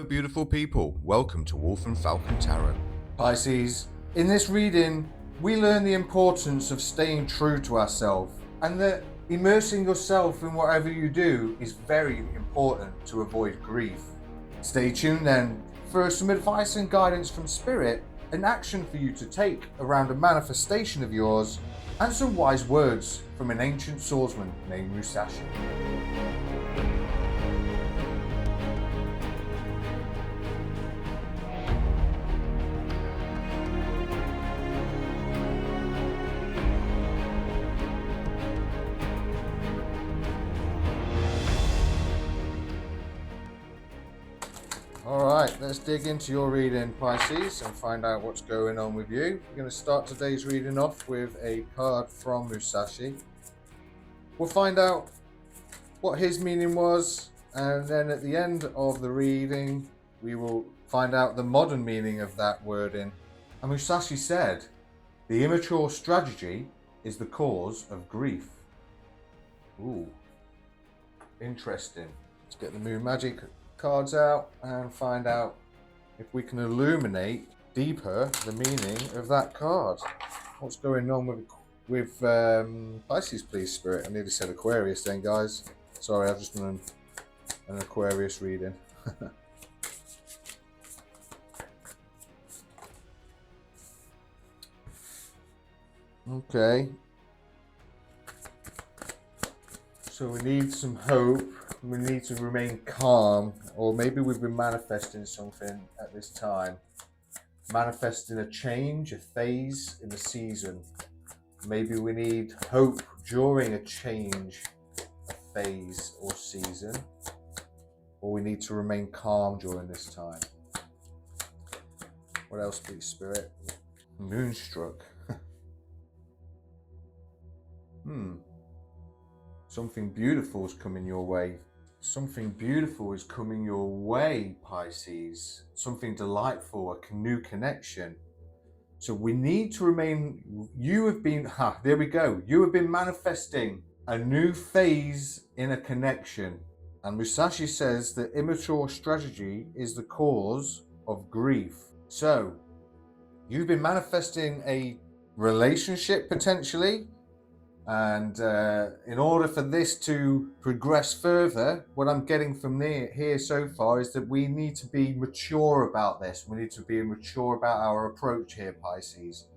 Hello beautiful people, welcome to Wolf and Falcon Tarot. Pisces, in this reading, we learn the importance of staying true to ourselves and that immersing yourself in whatever you do is very important to avoid grief. Stay tuned then for some advice and guidance from Spirit, an action for you to take around a manifestation of yours, and some wise words from an ancient swordsman named Musashi. Alright, let's dig into your reading, Pisces, and find out what's going on with you. We're going to start today's reading off with a card from Musashi. We'll find out what his meaning was, and then at the end of the reading, we will find out the modern meaning of that wording. And Musashi said, "The immature strategy is the cause of grief." Ooh, interesting. Let's get the Moon Magic cards out and find out if we can illuminate deeper the meaning of that card. What's going on with Pisces, please, Spirit? I nearly said Aquarius then, guys. Sorry, I've just done an Aquarius reading. Okay. So we need some hope. We need to remain calm, or maybe we've been manifesting something at this time. Manifesting a change, a phase in the season. Maybe we need hope during a change, a phase or season. Or we need to remain calm during this time. What else, please, Spirit? Moonstruck. Something beautiful is coming your way. Something beautiful is coming your way, Pisces. Something delightful, a new connection. So we need to remain, there we go. You have been manifesting a new phase in a connection. And Musashi says that immature strategy is the cause of grief. So you've been manifesting a relationship potentially. And in order for this to progress further, what I'm getting from here so far is that we need to be mature about this. We need to be mature about our approach here, Pisces.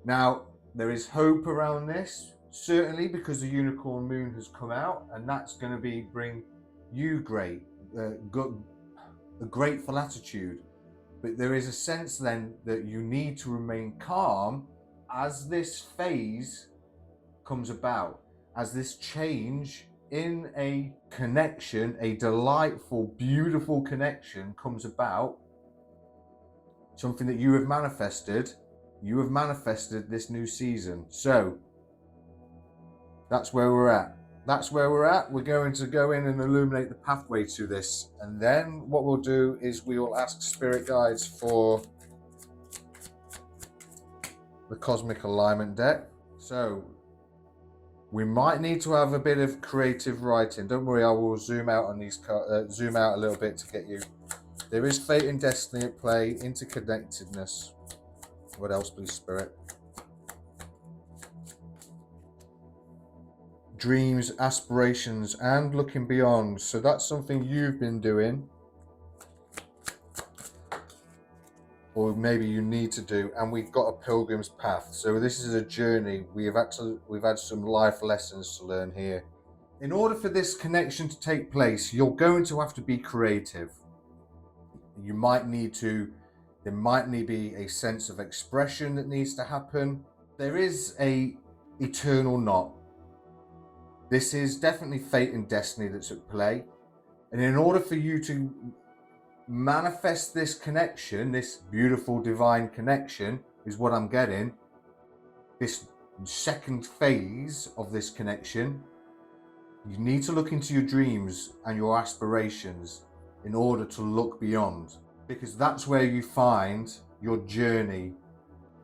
Now, there is hope around this, certainly because the unicorn moon has come out, and that's going to bring you a grateful attitude. But there is a sense then that you need to remain calm as this phase comes about, as this change in a connection, a delightful, beautiful connection comes about, something that you have manifested this new season. So that's where we're at. We're going to go in and illuminate the pathway to this, and then what we'll do is we will ask spirit guides for the cosmic alignment deck. So we might need to have a bit of creative writing. Don't worry, I will zoom out on these cards, zoom out a little bit to get you. There is fate and destiny at play, interconnectedness. What else, please, Spirit? Dreams, aspirations, and looking beyond. So that's something you've been doing, or maybe you need to do, and we've got a pilgrim's path. So this is a journey. We've had some life lessons to learn here. In order for this connection to take place, you're going to have to be creative. There might need to be a sense of expression that needs to happen. There is a eternal knot. This is definitely fate and destiny that's at play. And in order for you to manifest this connection, this beautiful divine connection, is what I'm getting. This second phase of this connection, you need to look into your dreams and your aspirations in order to look beyond, because that's where you find your journey,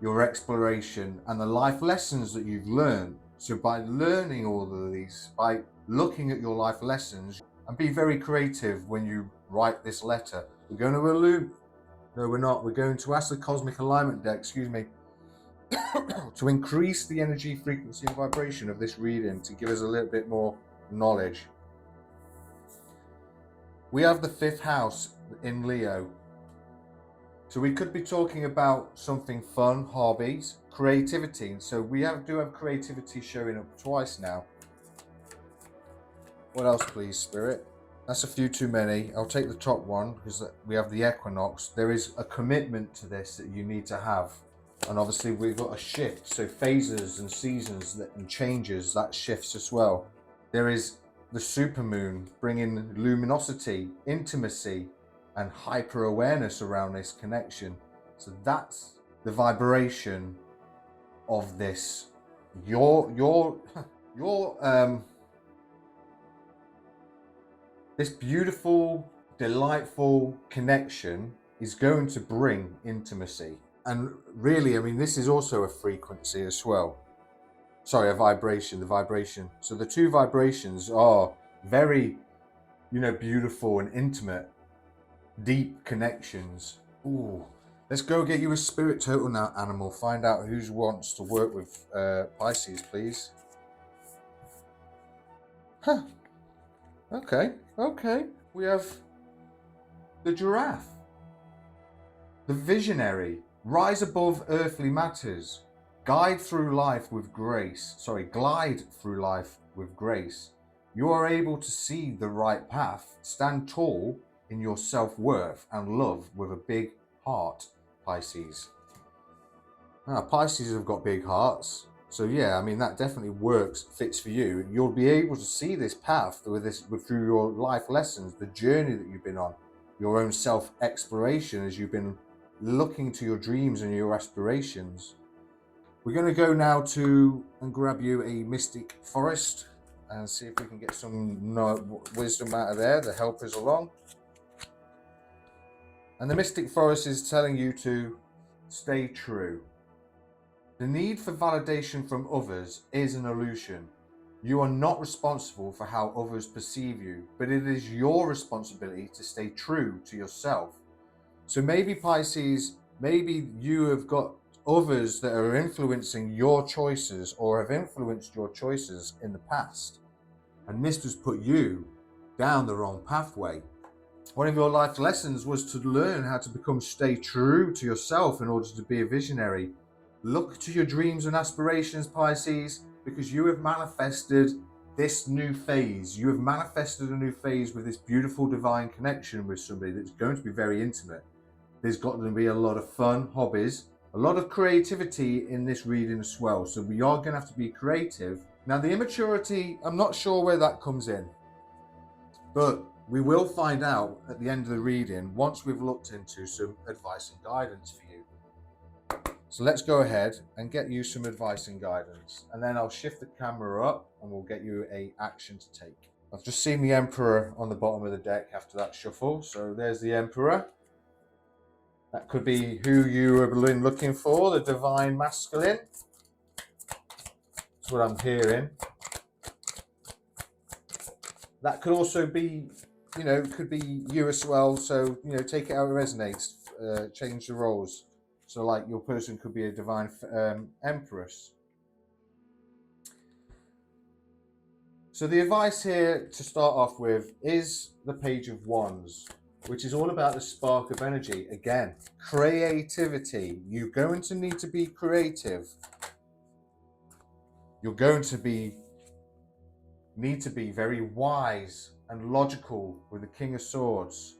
your exploration, and the life lessons that you've learned. So by learning all of these, by looking at your life lessons, and be very creative when you write this letter. We're going to no, we're not. We're going to ask the cosmic alignment deck, excuse me, to increase the energy, frequency, and vibration of this reading to give us a little bit more knowledge. We have the 5th house in Leo. So we could be talking about something fun, hobbies, creativity. So we do have creativity showing up twice now. What else, please, Spirit? That's a few too many. I'll take the top one because we have the equinox. There is a commitment to this that you need to have. And obviously we've got a shift. So phases and seasons and changes, that shifts as well. There is the supermoon bringing luminosity, intimacy, and hyper awareness around this connection. So that's the vibration of this. This beautiful, delightful connection is going to bring intimacy. And really, I mean, this is also a frequency as well. Sorry, a vibration, the vibration. So the two vibrations are very, beautiful and intimate, deep connections. Ooh, let's go get you a spirit total now, animal. Find out who wants to work with Pisces, please. Huh. Okay. We have the giraffe. The visionary. Rise above earthly matters. Glide through life with grace. You are able to see the right path. Stand tall in your self-worth and love with a big heart, Pisces. Pisces have got big hearts. So yeah, I mean, that definitely fits for you. You'll be able to see this path through your life lessons, the journey that you've been on, your own self-exploration as you've been looking to your dreams and your aspirations. We're going to go now and grab you a mystic forest and see if we can get some wisdom out of there to help us along. And the mystic forest is telling you to stay true. The need for validation from others is an illusion. You are not responsible for how others perceive you, but it is your responsibility to stay true to yourself. So maybe Pisces, maybe you have got others that are influencing your choices or have influenced your choices in the past. And this has put you down the wrong pathway. One of your life lessons was to learn how to stay true to yourself in order to be a visionary. Look to your dreams and aspirations, Pisces, because you have manifested this new phase. You have manifested a new phase with this beautiful divine connection with somebody that's going to be very intimate. There's got to be a lot of fun, hobbies, a lot of creativity in this reading as well. So we are going to have to be creative. Now, the immaturity, I'm not sure where that comes in, but we will find out at the end of the reading once we've looked into some advice and guidance for you. So let's go ahead and get you some advice and guidance, and then I'll shift the camera up and we'll get you an action to take. I've just seen the Emperor on the bottom of the deck after that shuffle. So there's the Emperor. That could be who you have been looking for, the divine masculine. That's what I'm hearing. That could also be, could be you as well. So, take it how it resonates, change the roles. So like your person could be a divine empress. So the advice here to start off with is the Page of Wands, which is all about the spark of energy. Again, creativity. You're going to need to be creative. You're going to need to be very wise and logical with the King of Swords.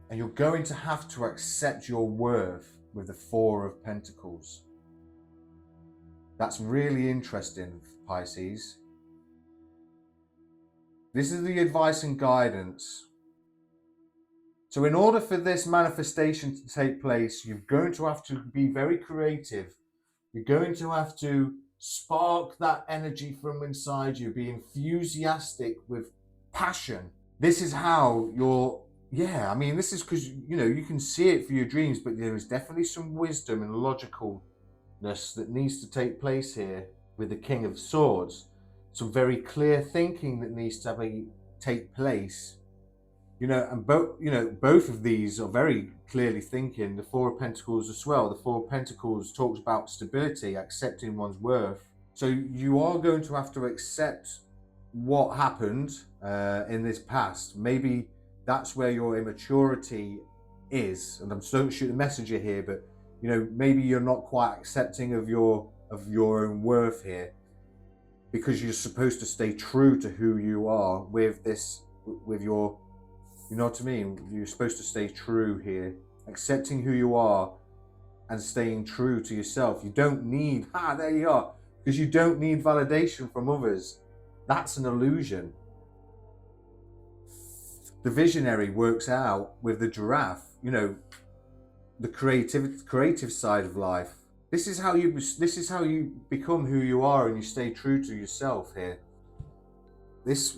And you're going to have to accept your worth with the Four of Pentacles. That's really interesting, Pisces. This is the advice and guidance. So in order for this manifestation to take place, you're going to have to be very creative. You're going to have to spark that energy from inside you, be enthusiastic with passion. This is how this is because, you can see it for your dreams, but there is definitely some wisdom and logicalness that needs to take place here with the King of Swords. Some very clear thinking that needs to take place And both of these are very clearly thinking. The Four of Pentacles as well. The Four of Pentacles talks about stability, accepting one's worth. So you are going to have to accept what happened in this past. Maybe that's where your immaturity is. And I'm so shoot the messenger here, but maybe you're not quite accepting of your own worth here, because you're supposed to stay true to who you are with your, you know what I mean? You're supposed to stay true here, accepting who you are and staying true to yourself. You don't need, there you are, because you don't need validation from others. That's an illusion. The visionary works out with the giraffe, the creative side of life. This is how you become who you are, and you stay true to yourself here. It's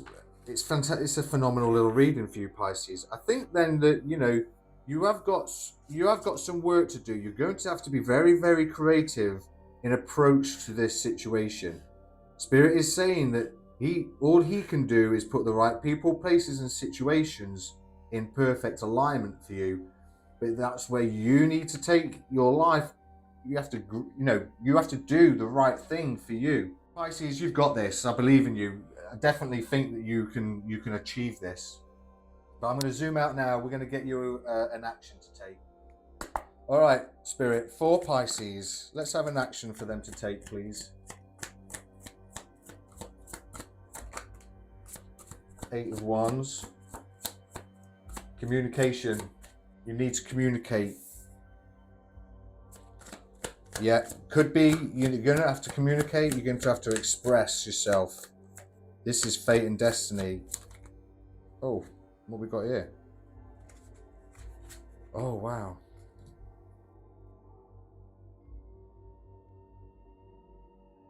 fantastic. It's a phenomenal little reading for you, Pisces. I think then that you have got some work to do. You're going to have to be very, very creative in approach to this situation. Spirit is saying that all he can do is put the right people, places, and situations in perfect alignment for you. But that's where you need to take your life. You have to do the right thing for you. Pisces, you've got this. I believe in you. I definitely think that you can achieve this. But I'm going to zoom out now. We're going to get you an action to take. All right, Spirit, for Pisces, let's have an action for them to take, please. 8 of Wands. Communication. You need to communicate. Yeah, could be you're going to have to communicate. You're going to have to express yourself. This is fate and destiny. Oh, what we got here? Oh, wow.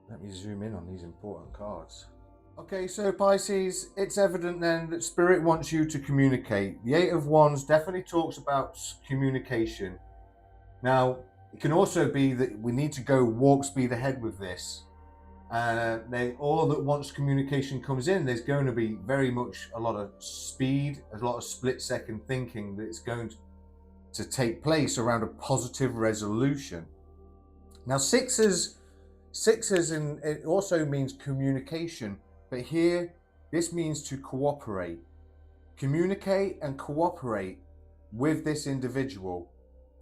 Let me zoom in on these important cards. Okay, so Pisces, it's evident then that Spirit wants you to communicate. The 8 of Wands definitely talks about communication. Now, it can also be that we need to go walk speed ahead with this. All that once communication comes in, there's going to be very much a lot of speed, a lot of split-second thinking that's going to take place around a positive resolution. Now, sixes, and it also means communication. But here, this means to cooperate. Communicate and cooperate with this individual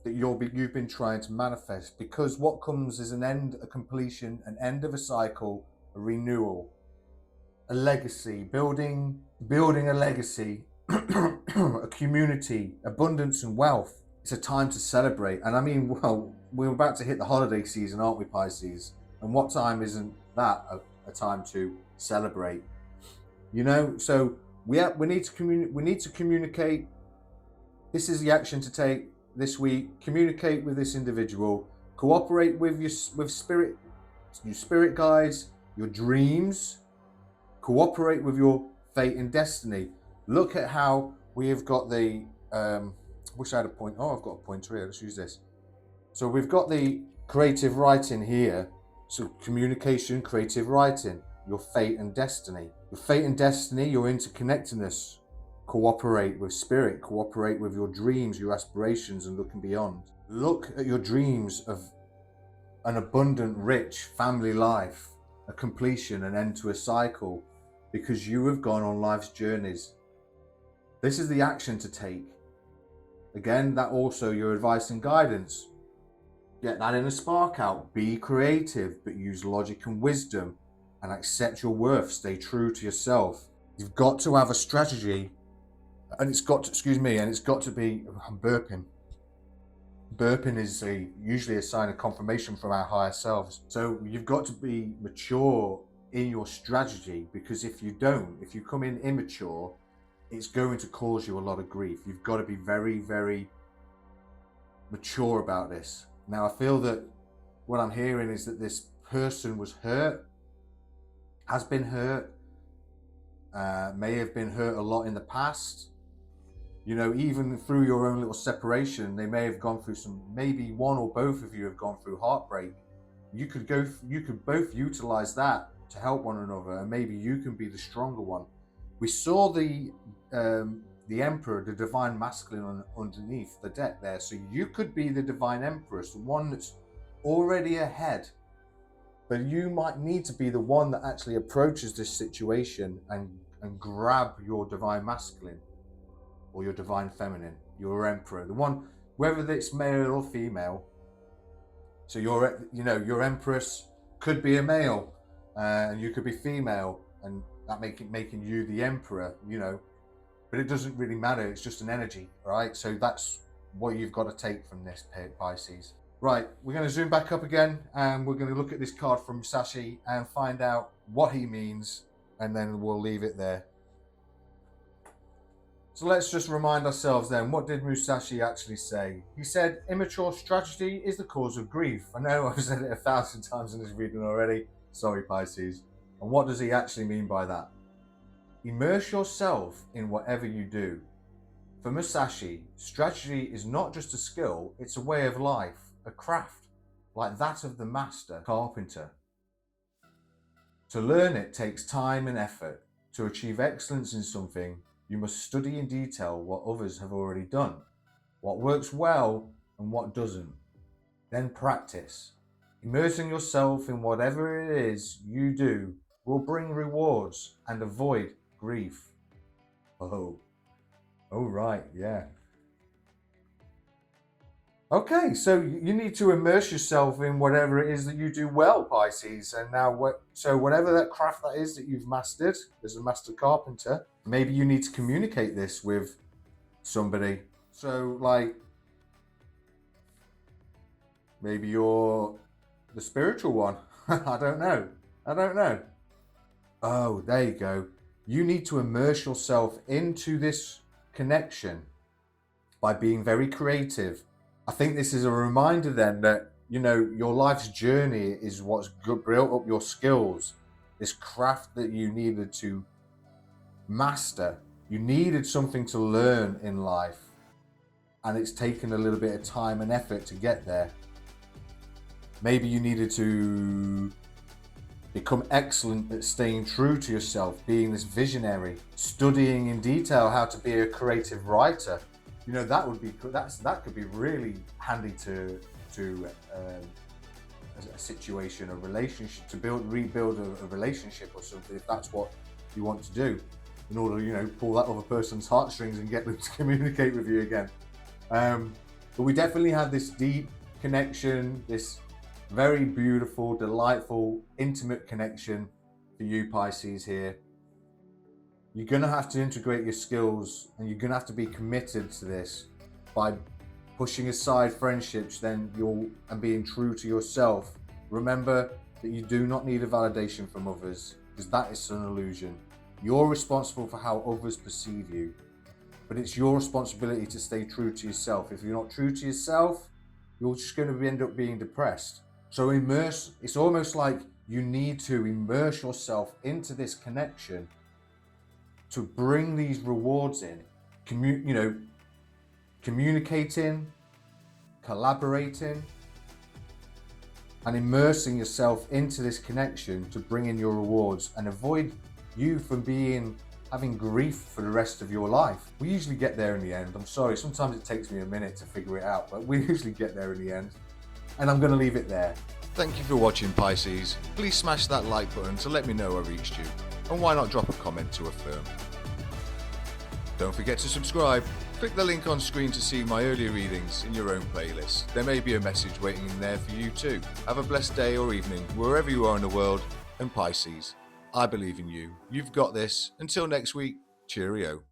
that you've been trying to manifest, because what comes is an end, a completion, an end of a cycle, a renewal, a legacy, building a legacy, a community, abundance and wealth. It's a time to celebrate. And I mean, well, we're about to hit the holiday season, aren't we, Pisces? And what time isn't that a time to celebrate? So we need to communicate. This is the action to take this week. Communicate with this individual. Cooperate with your spirit guides, your dreams. Cooperate with your fate and destiny. Look at how we have got the wish I had a point. Oh, I've got a pointer here. Let's use this. So we've got the creative writing here. So communication, creative writing, your fate and destiny. Your fate and destiny, your interconnectedness. Cooperate with spirit, cooperate with your dreams, your aspirations, and looking beyond. Look at your dreams of an abundant, rich family life, a completion, an end to a cycle, because you have gone on life's journeys. This is the action to take. Again, that also your advice and guidance. Get that inner spark out. Be creative, but use logic and wisdom, and accept your worth. Stay true to yourself. You've got to have a strategy, and it's got to be. I'm burping. Burping is usually a sign of confirmation from our higher selves. So you've got to be mature in your strategy, because if you come in immature, it's going to cause you a lot of grief. You've got to be very, very mature about this. Now, I feel that what I'm hearing is that this person was hurt, has been hurt, may have been hurt a lot in the past. Even through your own little separation, they may have gone through maybe one or both of you have gone through heartbreak. You could both utilize that to help one another, and maybe you can be the stronger one. We saw the the Emperor, the Divine Masculine underneath the deck there. So you could be the Divine Empress, the one that's already ahead. But you might need to be the one that actually approaches this situation and grab your Divine Masculine or your Divine Feminine, your Emperor, the one, whether it's male or female. So your Empress could be a male, and you could be female, and that making you the Emperor, but it doesn't really matter. It's just an energy, right? So that's what you've got to take from this, Pisces. Right, we're going to zoom back up again, and we're going to look at this card from Musashi and find out what he means, and then we'll leave it there. So let's just remind ourselves then, what did Musashi actually say? He said, immature strategy is the cause of grief. I know I've said it 1,000 times in this reading already. Sorry, Pisces. And what does he actually mean by that? Immerse yourself in whatever you do. For Musashi, strategy is not just a skill, it's a way of life, a craft, like that of the master carpenter. To learn it takes time and effort. To achieve excellence in something, you must study in detail what others have already done, what works well and what doesn't. Then practice. Immersing yourself in whatever it is you do will bring rewards and avoid grief. Oh right, yeah. Okay, so you need to immerse yourself in whatever it is that you do well, Pisces. And now, whatever that craft that is that you've mastered as a master carpenter, maybe you need to communicate this with somebody. So, like, maybe you're the spiritual one. I don't know. Oh, there you go. You need to immerse yourself into this connection by being very creative. I think this is a reminder then that, your life's journey is what's built up your skills, this craft that you needed to master. You needed something to learn in life, and it's taken a little bit of time and effort to get there. Maybe you needed to become excellent at staying true to yourself, being this visionary, studying in detail how to be a creative writer. That could be really handy to a situation, a relationship, to rebuild a relationship or something, if that's what you want to do, in order to pull that other person's heartstrings and get them to communicate with you again. But we definitely have this deep connection, this very beautiful, delightful, intimate connection for you, Pisces, here. You're going to have to integrate your skills, and you're going to have to be committed to this by pushing aside friendships and being true to yourself. Remember that you do not need a validation from others, because that is an illusion. You're responsible for how others perceive you, but it's your responsibility to stay true to yourself. If you're not true to yourself, you're just going to end up being depressed. So it's almost like you need to immerse yourself into this connection to bring these rewards in, communicating, collaborating, and immersing yourself into this connection to bring in your rewards and avoid you from having grief for the rest of your life. We usually get there in the end. I'm sorry, sometimes it takes me a minute to figure it out, but we usually get there in the end. And I'm going to leave it there. Thank you for watching, Pisces. Please smash that like button to let me know I reached you. And why not drop a comment to affirm? Don't forget to subscribe. Click the link on screen to see my earlier readings in your own playlist. There may be a message waiting in there for you too. Have a blessed day or evening, wherever you are in the world. And Pisces, I believe in you. You've got this. Until next week, cheerio.